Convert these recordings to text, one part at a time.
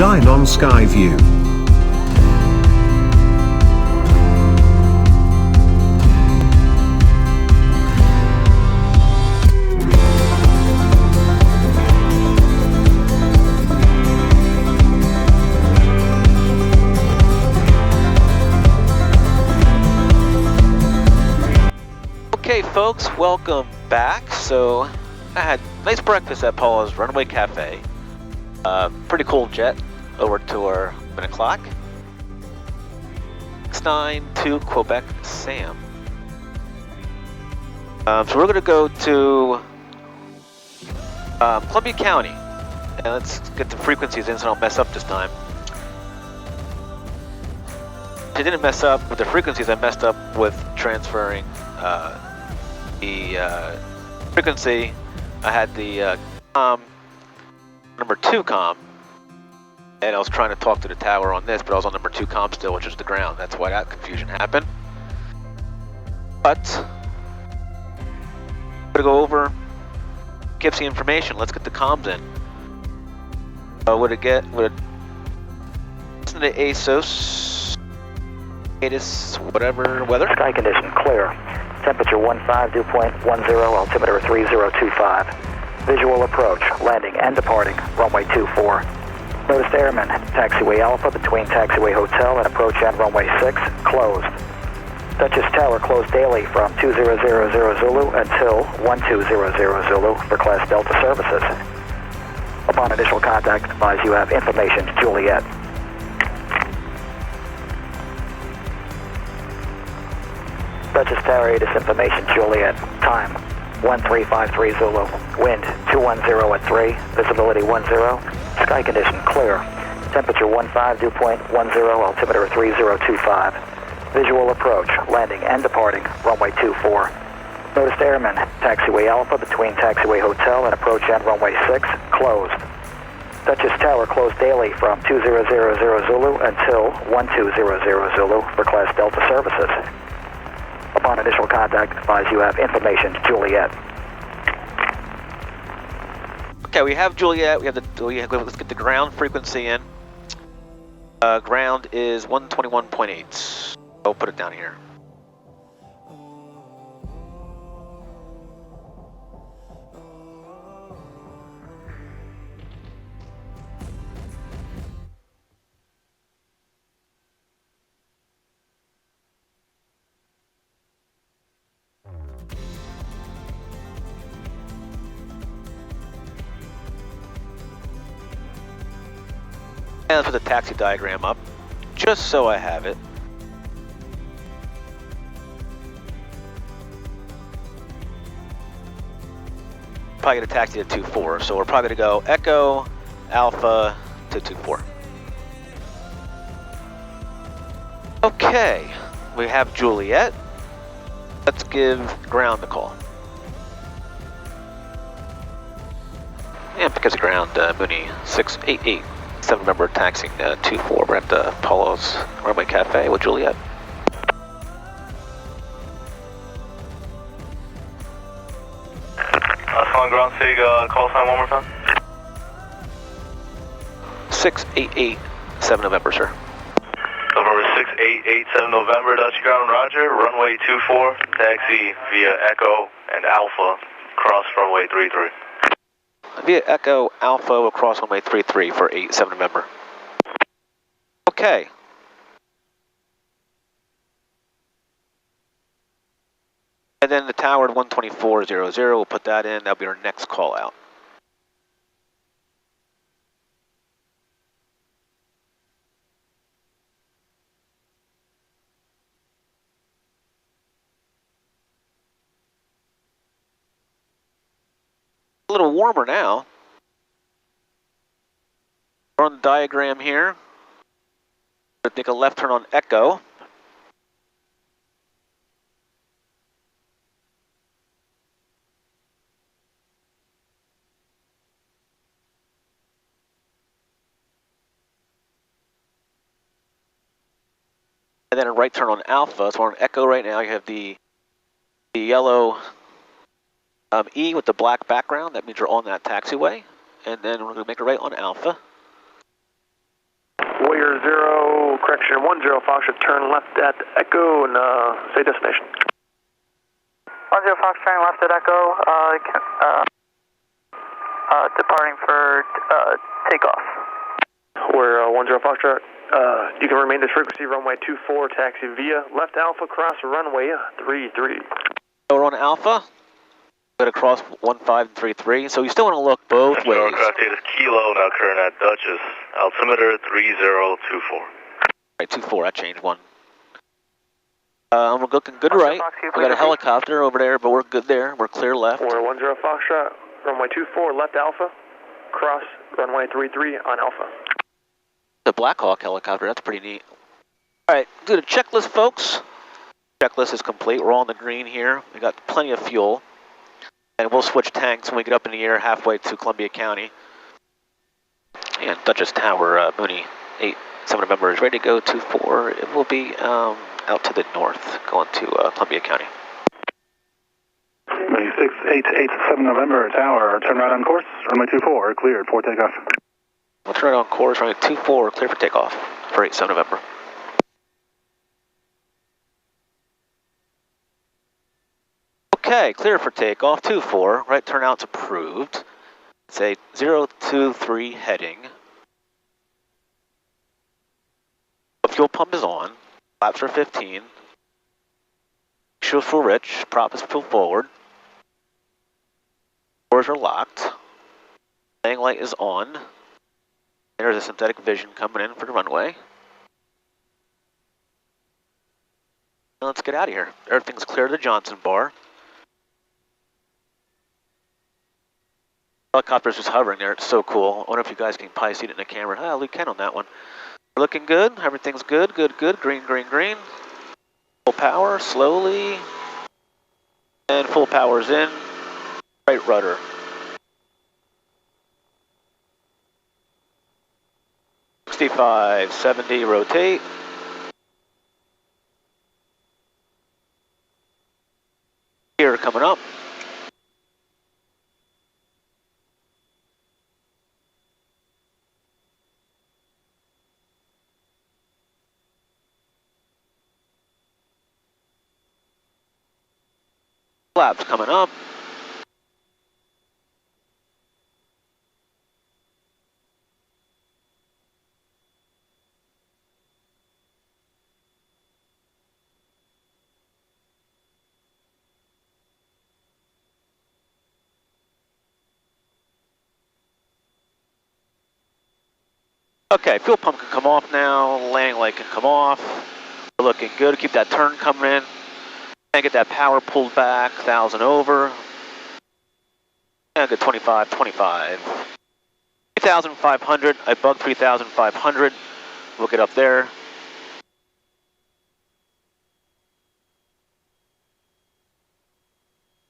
shine on Skyview. Okay folks, welcome back. So I had nice breakfast at Paula's Runway Cafe. Pretty cool jet over to our 7 o'clock. 692 Quebec Sam. So we're going to go to Columbia County. And let's get the frequencies in so I don't mess up this time. I didn't mess up with the frequencies, I messed up with transferring the frequency. I had the number 2 comm, and I was trying to talk to the tower on this, but I was on number 2 comm still, which is the ground. That's why that confusion happened. But I'm gonna go over, gives the information. Let's get the comms in. Would it listen to ASOS, whatever weather? Sky condition clear. Temperature 15, dew point 10, altimeter 3025. Visual approach, landing and departing, runway 24. Noticed airman, taxiway Alpha between taxiway hotel and approach and runway 6, closed. Duchess Tower closed daily from 2000 Zulu until 1200 Zulu for Class Delta services. Upon initial contact, advise you have information Juliet. Duchess Tower, ATIS information Juliet. Time 1353 Zulu. Wind 210 at 3. Visibility 10. Sky condition clear. Temperature 15, dew point 10, altimeter 3025. Visual approach, landing and departing, runway 24. Noticed airman, taxiway Alpha between taxiway hotel and approach and runway 6, closed. Duchess Tower closed daily from 2000 Zulu until 1200 Zulu for Class Delta services. Upon initial contact, advise you have information Juliet. Okay, we have Juliet. Let's get the ground frequency in. Ground is 121.8. I'll put it down here. And let's put the taxi diagram up, just so I have it. Probably get a taxi to 24, so we're probably going to go Echo Alpha to 24. Okay, we have Juliet. Let's give ground a call. And because of ground, Mooney 6887 member taxiing 24. We're at the Paula's Runway Cafe with Juliet. On ground sig, call sign one more time. 6887 November, sir. November 6887 November, Dutch ground, roger. Runway 24, taxi via Echo and Alpha, cross runway 33. Via Echo Alpha will cross runway 33 for 87 November. Okay. And then the tower at 124.00, we'll put that in. That'll be our next call out. A little warmer now. We're on the diagram here. We'll take a left turn on Echo. And then a right turn on Alpha. So we're on Echo right now. You have the yellow E with the black background. That means you're on that taxiway. And then we're going to make a right on Alpha. Correction, 10 Foxtrot, turn left at Echo and say destination. 10 Fox turning left at Echo, departing for takeoff. We're 10 Foxtrot. You can remain this frequency, runway 24, taxi via left Alpha, cross runway 33. We're on Alpha. Going to cross 1533, so you still want to look both ways. Aircraft data is Kilo, now current at Dutchess, altimeter 3024. Right, 24, I changed one. We're looking good right. We got a helicopter over there, but we're good there. We're clear left. We're 10 Foxtrot, runway 24, left Alpha, cross runway 33 on Alpha. The Black Hawk helicopter, that's pretty neat. All right, do the checklist, folks. Checklist is complete. We're all in the green here. We got plenty of fuel. And we'll switch tanks when we get up in the air halfway to Columbia County. And Dutchess Tower, Mooney 7 November is ready to go to 4. It will be out to the north, going to Columbia County. Mooney 6887 November Tower, turn right on course, runway 24, cleared for takeoff. We'll turn right on course, runway 24, clear for takeoff for 7 November. Okay, clear for takeoff, 24, right turnout's approved. Say 023 heading. The fuel pump is on, flaps are 15. Fuel full rich, prop is pulled forward. Doors are locked. Landing light is on. And there's a synthetic vision coming in for the runway. Now let's get out of here. Everything's clear to the Johnson bar. Helicopter's just hovering there. It's so cool. I wonder if you guys can probably see it in the camera. Ah, we can on that one. We're looking good. Everything's good, good, good. Green, green, green. Full power, slowly. And full power's in. Right rudder. $65, 70, rotate. Gear coming up. Flaps coming up. Okay, fuel pump can come off now, landing light can come off. We're looking good, keep that turn coming in. And get that power pulled back, 1,000 over. And good 25, 25. 3,500, I bugged 3,500. We'll get up there.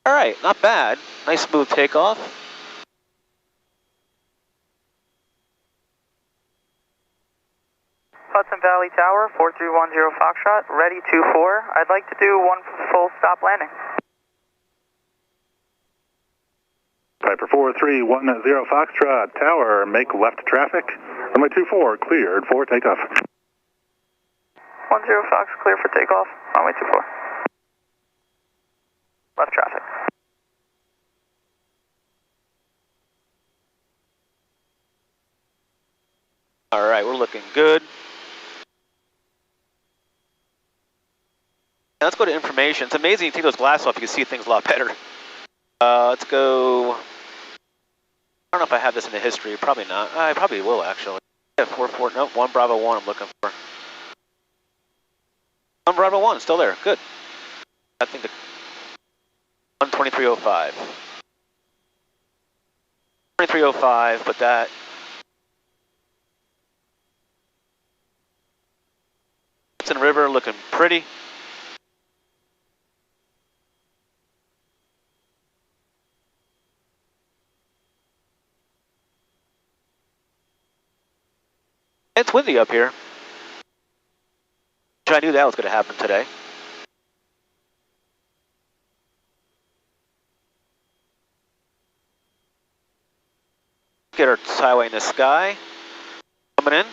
All right, not bad. Nice smooth takeoff. Hudson Valley Tower, 4310 Foxtrot, ready 24. I'd like to do one full stop landing. Piper 4310 Foxtrot, Tower, make left traffic, runway 24, cleared for takeoff. 10 Fox, clear for takeoff, runway 24. Left traffic. All right, we're looking good. Now let's go to information. It's amazing you take those glasses off, you can see things a lot better. Let's go. I don't know if I have this in the history, probably not. I probably will actually. Yeah, 44, nope, 1 Bravo 1 I'm looking for. 1 Bravo 1, still there, good. I think the 12305. 2305, but that. Hudson River looking pretty. It's windy up here. I knew that was going to happen today. Get our highway in the sky. Coming in.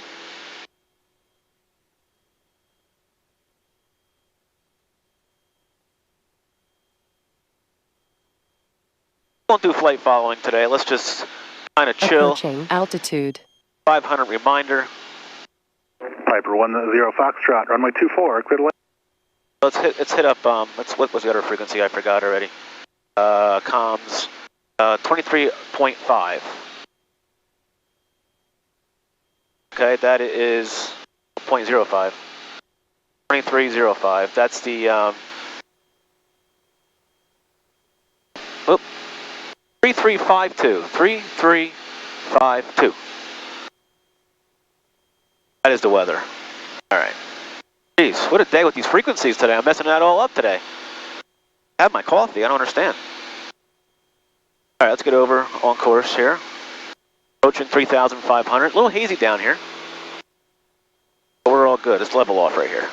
won't do flight following today. Let's just kind of chill. Approaching altitude. 500 reminder. Piper 10 Foxtrot, runway 24, clear to land. Let's hit up, what was the other frequency? I forgot already. Comms, 23.5. Okay, that is 0.05. 2305, that's the, 3352, 3352. That is the weather. All right. Jeez, what a day with these frequencies today. I'm messing that all up today. I have my coffee, I don't understand. All right, let's get over on course here. Approaching 3,500, a little hazy down here. But we're all good, it's level off right here.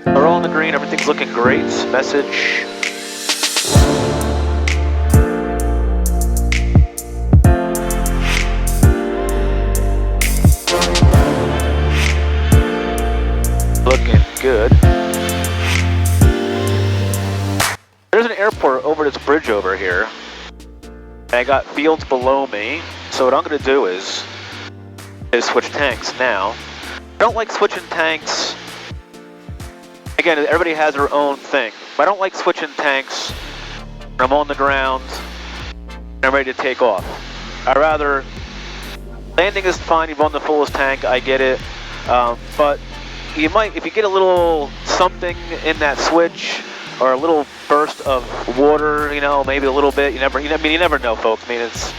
We're all in the green, everything's looking great. Message. Looking good. There's an airport over this bridge over here. And I got fields below me. So what I'm gonna do is switch tanks now. I don't like switching tanks. Again, everybody has their own thing. But I don't like switching tanks when I'm on the ground and I'm ready to take off. I'd rather, landing is fine, you've run the fullest tank, I get it. But you might, if you get a little something in that switch, or a little burst of water, you know, maybe a little bit, you never know, folks. I mean, it's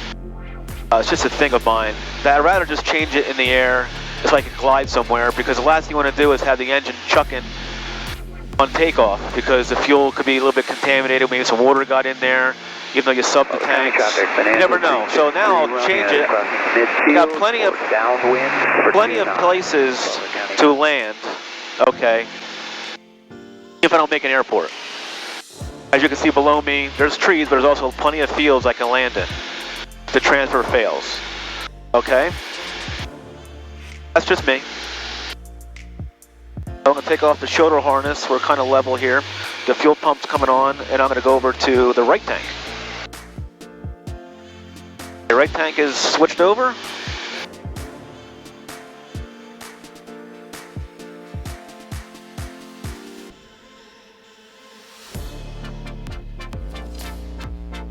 just a thing of mine. That I'd rather just change it in the air so I can glide somewhere, because the last thing you want to do is have the engine chucking on takeoff, because the fuel could be a little bit contaminated, maybe some water got in there, even though you sub the tanks. You never know. So now I'll change it. You got plenty of places to land, okay, if I don't make an airport. As you can see below me, there's trees, but there's also plenty of fields I can land in if the transfer fails, okay? That's just me. I'm going to take off the shoulder harness. We're kind of level here. The fuel pump's coming on, and I'm going to go over to the right tank. The right tank is switched over.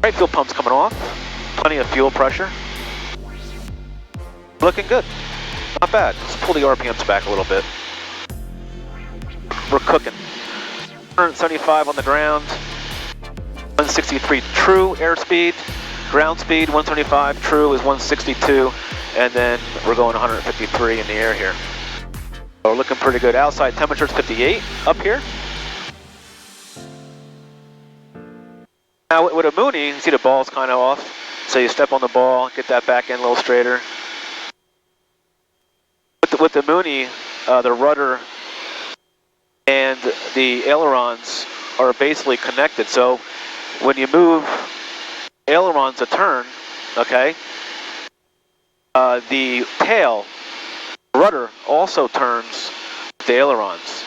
Right fuel pump's coming off. Plenty of fuel pressure. Looking good. Not bad. Let's pull the RPMs back a little bit. We're cooking. 175 on the ground. 163 true airspeed. Ground speed 175. True is 162. And then we're going 153 in the air here. So we're looking pretty good. Outside temperature's 58 up here. Now with a Mooney, you see the ball's kind of off. So you step on the ball, get that back end a little straighter. With the Mooney, the rudder and the ailerons are basically connected. So when you move ailerons a turn, okay, the tail rudder also turns the ailerons.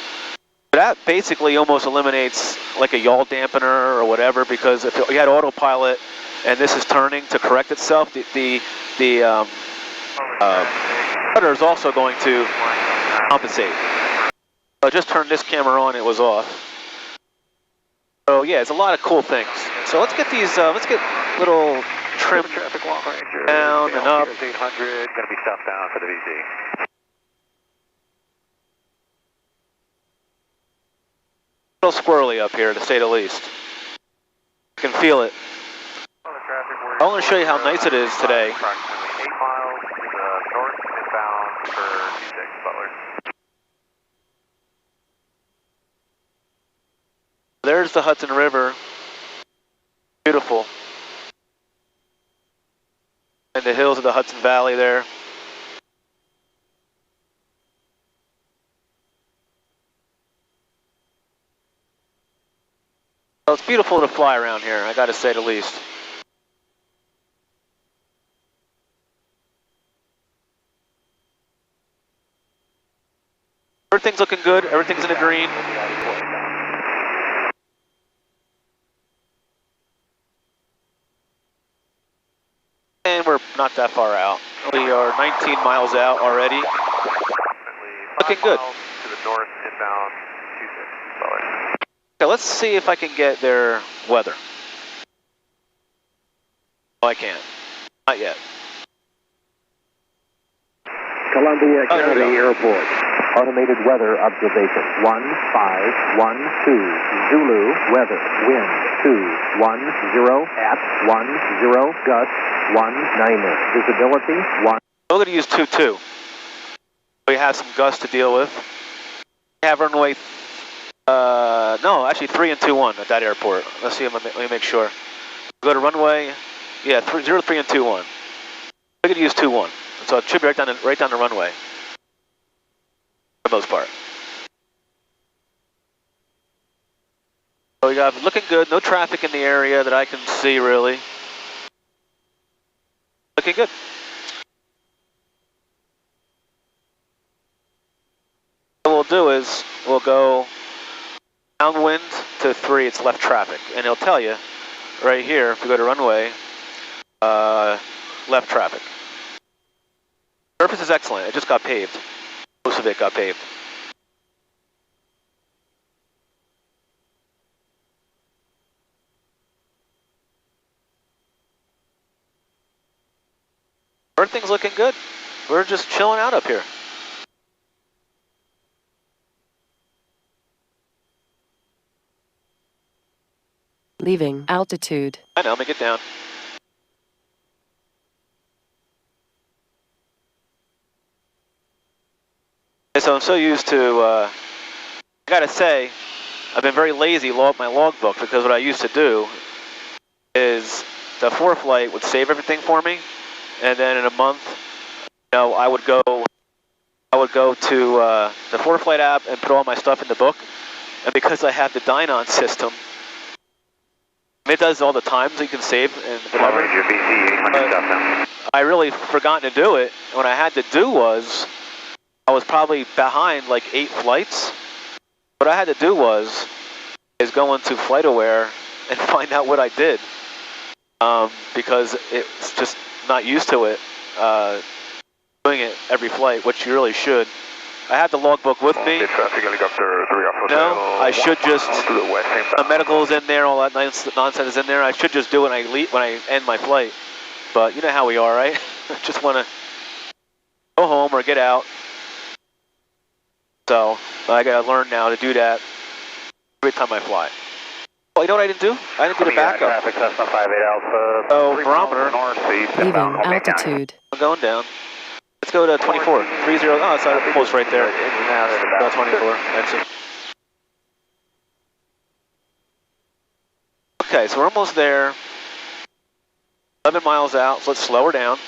That basically almost eliminates like a yaw dampener or whatever, because if you had autopilot and this is turning to correct itself, the rudder is also going to compensate. I just turned this camera on, it was off. So yeah, it's a lot of cool things. So let's get these, let's get little trim down and up. 800, going to be southbound for the VZ. A little squirrely up here, to say the least. I can feel it. I want to show you how nice it is today. Approximately 8 miles north inbound for 26 Butler. There's the Hudson River. Beautiful. And the hills of the Hudson Valley there. Well, it's beautiful to fly around here, I gotta say the least. Everything's looking good. Everything's in the green. And we're not that far out. We are 19 miles out already. Looking good. To the north, inbound 26. Okay, let's see if I can get their weather. Oh, I can't. Not yet. Columbia Oh, there we County go. Airport. Automated weather observation. 1512 Zulu weather. Wind 210 at 10 gust 19. Visibility 1. We're going to use 22. We have some gusts to deal with. We have runway, no, actually 3 and 21 at that airport. Let's see, let me make sure. Go to runway, yeah, 0, 3 and 21. We're going to use 21. So it should be right down the runway. For the most part. So we got looking good, no traffic in the area that I can see really. Looking good. What we'll do is we'll go downwind to 3, it's left traffic. And it'll tell you right here, if we go to runway, left traffic. Surface is excellent, it just got paved. Most of it got paved. Everything's looking good. We're just chilling out up here. Leaving altitude. I know, let me get down. So I'm so used to, I gotta say, I've been very lazy my logbook because what I used to do is the ForeFlight would save everything for me, and then in a month, you know, I would go to the ForeFlight app and put all my stuff in the book, and because I have the Dynon system, it does all the times you can save and whatever. I really forgotten to do it. What I had to do was, I was probably behind like 8 flights. What I had to do is go into FlightAware and find out what I did. Because it's just not used to it, doing it every flight, which you really should. I had the logbook with me. No, I should just, the medical's in there, all that nonsense is in there. I should just do it when I end my flight. But you know how we are, right? Just want to go home or get out. So I got to learn now to do that every time I fly. Well, you know what I didn't do? I didn't do the backup. So barometer. Leaving altitude. I'm going down. Let's go to 24. 30. Oh, it's almost right there. 24. Exit. Okay, so we're almost there. 11 miles out, so let's slow her down.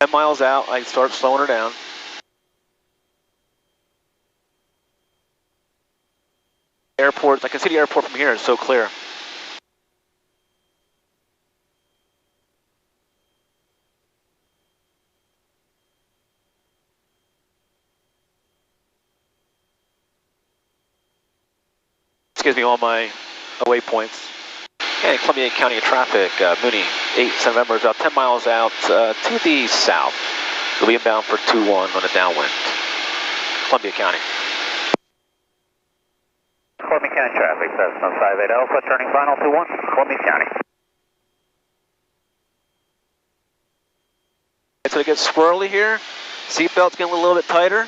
10 miles out, I start slowing her down. Airport, I can see the airport from here, it's so clear. This gives me all my waypoints. And Columbia County traffic, Mooney 8 November is about 10 miles out to the south. We'll be inbound for 21 on the downwind. Columbia County. Columbia County traffic, Cessna 58 Alpha, turning final 21, Columbia County. So it gets swirly here. Seatbelt's getting a little bit tighter.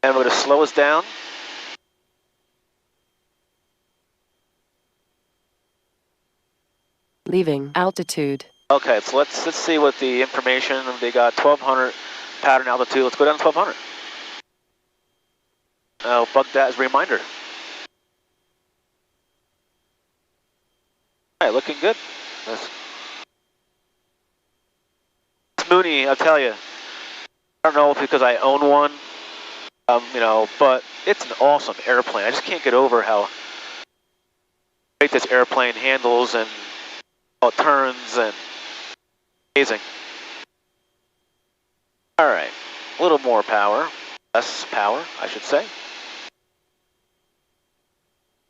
And we're going to slow us down. Leaving altitude. Okay, so let's see what the information, they got 1200 pattern altitude. Let's go down to 1200. I'll bug that as a reminder. All right, looking good. It's Mooney, I'll tell you. I don't know if it's because I own one, you know, but it's an awesome airplane. I just can't get over how great this airplane handles and how it turns and amazing. All right, a little more power. less power, I should say.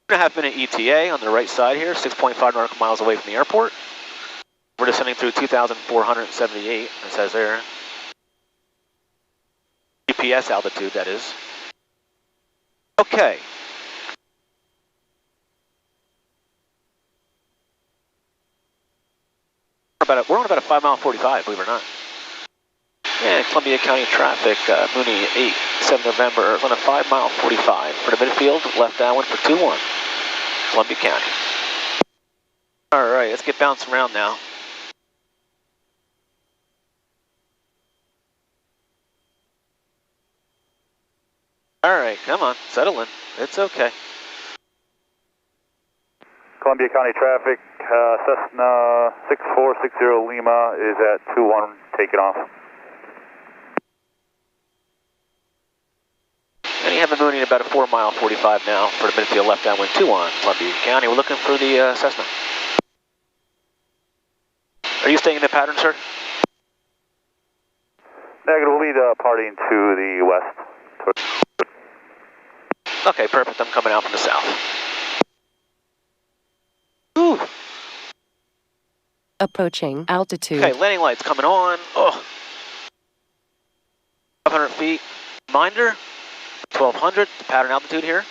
2.5 minute ETA on the right side here, 6.5 nautical miles away from the airport. We're descending through 2,478, it says there. GPS altitude, that is. Okay. We're on about a 5 mile 45, believe it or not. And Columbia County traffic, Mooney 7 November, on a 5 mile 45 for the midfield, left downwind for 2-1, Columbia County. All right, let's get bouncing around now. All right, come on, settle in. It's okay. Columbia County traffic, Cessna 6460 Lima is at 2-1, taking off. And you have a Mooney at about a 4 mile 45 now for the midfield left downwind 2-1, Columbia County. We're looking for the Cessna. Are you staying in the pattern, sir? Negative, we'll be departing to the west. Okay, perfect. I'm coming out from the south. Ooh. Approaching altitude. Okay, landing lights coming on. Oh. 500 feet. Reminder, 1200, the pattern altitude here.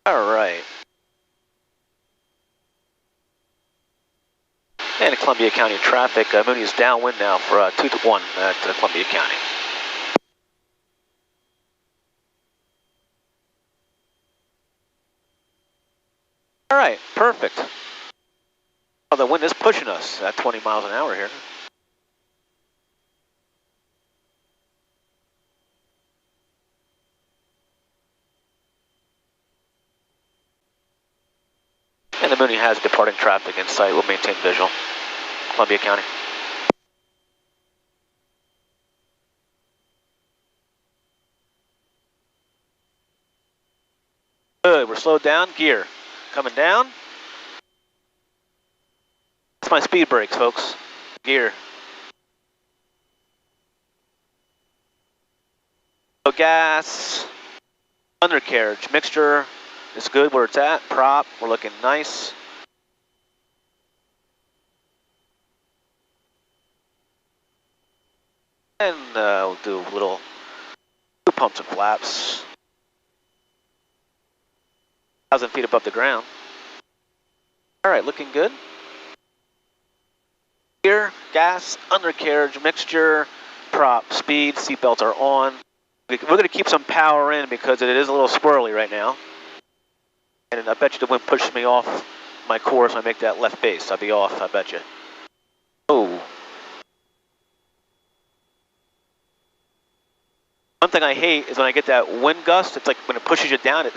All right. And Columbia County traffic, Mooney is downwind now for 2-1 at Columbia County. All right, perfect. Oh, the wind is pushing us at 20 miles an hour here. And the Mooney has departing traffic in sight. We'll maintain visual. Columbia County. Good, we're slowed down. Gear coming down. That's my speed brakes, folks. Gear. So gas, undercarriage, mixture is good where it's at. Prop, we're looking nice. And we'll do a little 2 pumps and flaps. 1,000 feet above the ground. All right, looking good. Gear, gas, undercarriage, mixture, prop, speed, seatbelts are on. We're going to keep some power in because it is a little squirrely right now. And I bet you the wind pushes me off my course when I make that left base. I'll be off, I bet you. Oh. One thing I hate is when I get that wind gust, it's like when it pushes you down, it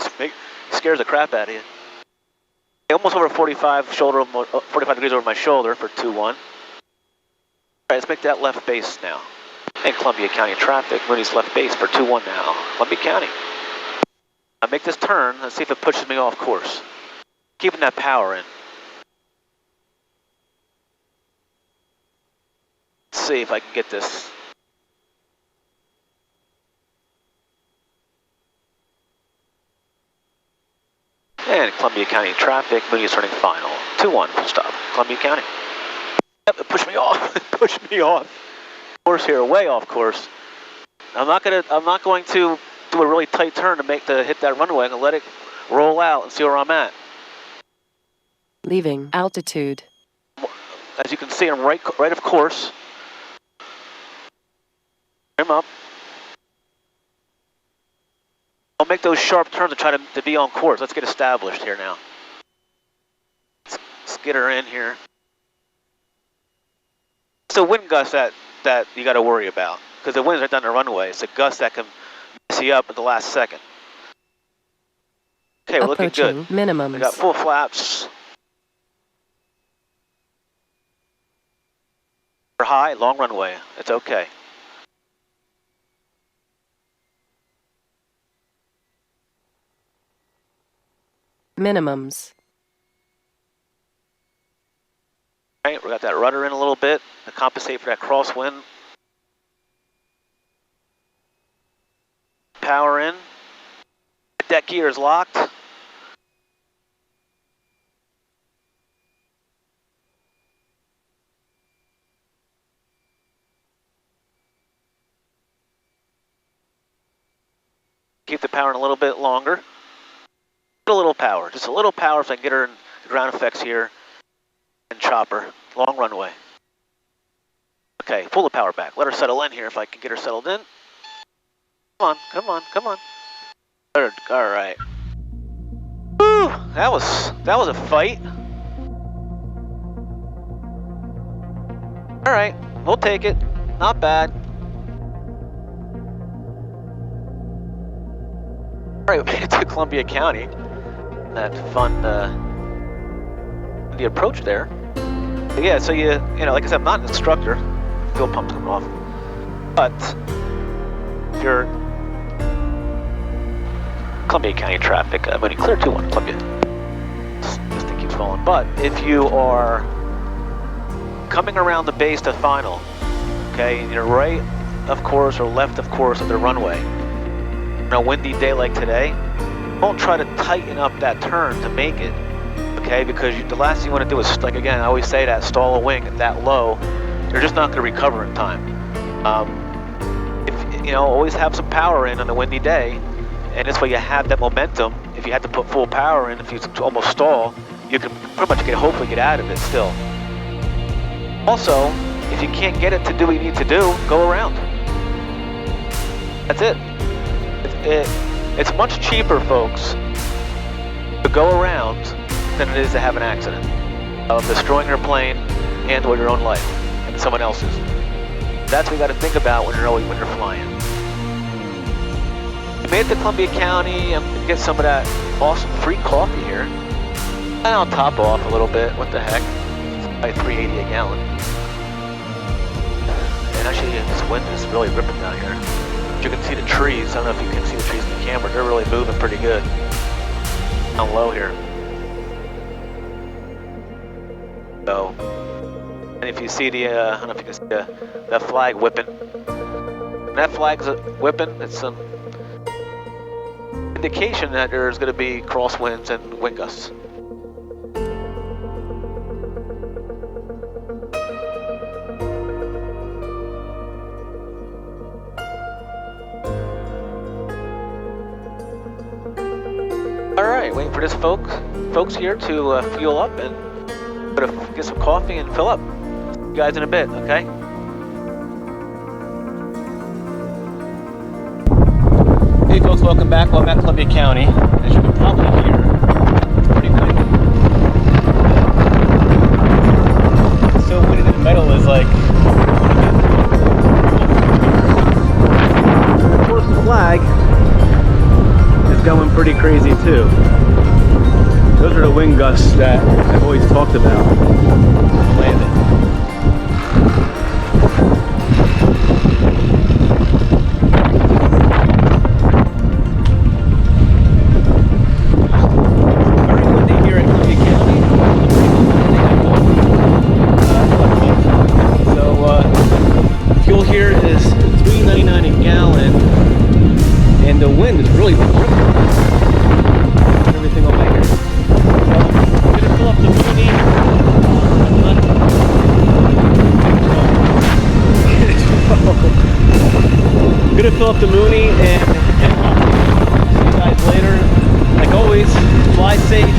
scares the crap out of you. Almost over 45 degrees over my shoulder for 2-1. All right, let's make that left base now. And Columbia County traffic, Mooney's left base for 2-1 now. Columbia County. I make this turn, let's see if it pushes me off course. Keeping that power in. Let's see if I can get this. And Columbia County traffic, Mooney is turning final. 2-1, full stop. Columbia County. Yep, it pushed me off. It pushed me off. Course here, way off course. I'm not going to do a really tight turn to hit that runway. I'm gonna let it roll out and see where I'm at. Leaving altitude. As you can see, I'm right of course. Trim up. I'll make those sharp turns and try to be on course. Let's get established here now. Let's get her in here. It's a wind gust that you got to worry about because the wind's right down the runway. It's a gust that can mess you up at the last second. Okay, we're looking good. Minimums. We got full flaps. We're high, long runway. It's okay. Minimums. Right, we got that rudder in a little bit to compensate for that crosswind. Power in. Deck gear is locked. Keep the power in a little bit longer. A little power, just a little power if I can get her in the ground effects here. And chopper, long runway. Okay, pull the power back. Let her settle in here if I can get her settled in. Come on, come on, come on. All right. Woo, that was a fight. All right, we'll take it. Not bad. All right, we made it to Columbia County. That fun, the approach there. But yeah, so you know, like I said, I'm not an instructor. Fuel pump's coming off. But if you're Columbia County traffic, when you clear 2-1 Columbia, this thing keeps falling. But if you are coming around the base to final, okay, and you're right of course or left of course of the runway, on a windy day like today, don't try to tighten up that turn to make it, okay? Because the last thing you want to do is, like again, I always say that, stall a wing at that low. You're just not going to recover in time. If you know, always have some power in on a windy day, and this way you have that momentum. If you had to put full power in, if you almost stall, you can pretty much hopefully get out of it still. Also, if you can't get it to do what you need to do, go around. That's it. It's much cheaper, folks, to go around than it is to have an accident of destroying your plane and or your own life and someone else's. That's what you got to think about when you're flying. We made it to Columbia County. I'm gonna get some of that awesome free coffee here, and I'll top off a little bit. What the heck? It's probably $3.80 a gallon. And actually, this wind is really ripping down here. You can see the trees. I don't know if you can see the trees in the camera. They're really moving pretty good. Down low here. So, and if you see the, I don't know if you can see that flag whipping. When that flag's whipping, it's some indication that there's going to be crosswinds and wind gusts. Alright, waiting for this folks here to fuel up and get some coffee and fill up. See you guys in a bit, okay? Hey folks, welcome back. Well, I'm at Columbia County. As you can probably hear, it's pretty windy. It's so windy that the metal is like... Of course, the flag is going pretty crazy too. Those are the wind gusts that I've always talked about. Landing. Very windy here in Columbia County. So fuel here is $3.99 a gallon, and the wind is really everything over here. I'm gonna fill up the Mooney. I'm gonna fill up the Mooney and see you guys later. Like always, fly safe.